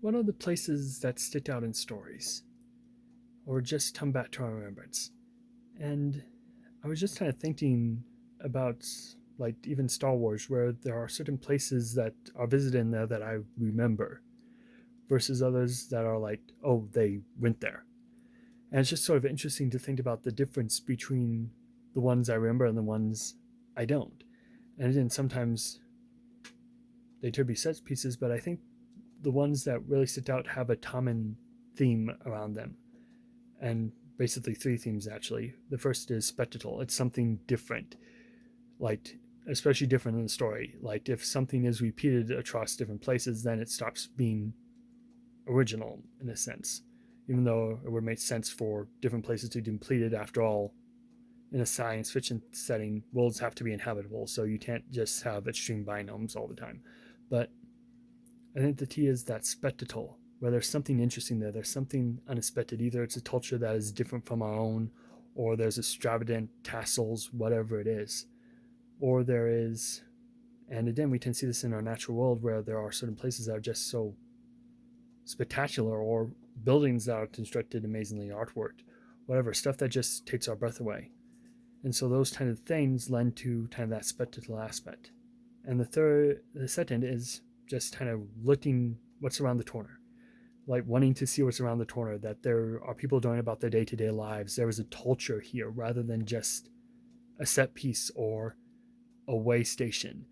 what are the places that stick out in stories or just come back to our remembrance? And I was just kind of thinking about like even Star Wars, where there are certain places that are visited in there that I remember versus others that are like, oh, they went there. And it's just sort of interesting to think about the difference between the ones I remember and the ones I don't. And then sometimes they could be set pieces, but I think the ones that really stick out have a common theme around them. And basically three themes actually. The first is spectacle. It's something different, like especially different in the story. Like if something is repeated across different places, then it stops being original in a sense. Even though it would make sense for different places to be completed, after all, in a science fiction setting, worlds have to be inhabitable, so you can't just have extreme binomes all the time. But I think the key is that spectacle, where there's something interesting there, there's something unexpected. Either it's a culture that is different from our own, or there's extravagant castles, whatever it is. Or there is, and again, we can see this in our natural world where there are certain places that are just so spectacular, or buildings that are constructed amazingly, artwork, whatever, stuff that just takes our breath away. And so those kind of things lend to kind of that spectacle aspect. And the second is just kind of looking what's around the corner, like wanting to see what's around the corner, that there are people going about their day-to-day lives. There is a culture here rather than just a set piece or a way station.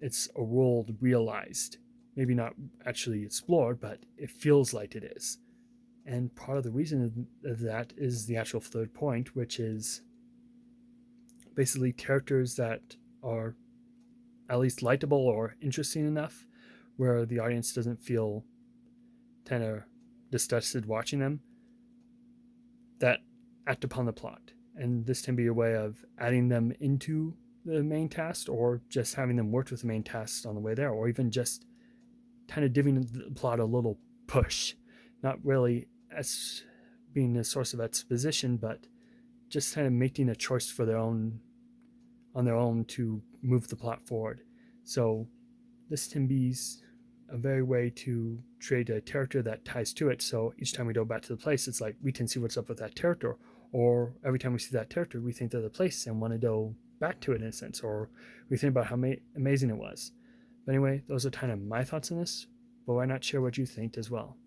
It's a world realized, maybe not actually explored, but it feels like it is. And part of the reason of that is the actual third point, which is basically characters that are at least likable or interesting enough where the audience doesn't feel kind of disgusted watching them, that act upon the plot. And this can be a way of adding them into the main cast, or just having them work with the main cast on the way there, or even just kind of giving the plot a little push. Not really as being a source of exposition, but just kind of making a choice for their own on their own to move the plot forward. So this can be a very way to create a character that ties to it. So each time we go back to the place, it's like we can see what's up with that character, or every time we see that character, we think of the place and want to go back to it in a sense, or we think about how amazing it was. But anyway, those are kind of my thoughts on this. But why not share what you think as well?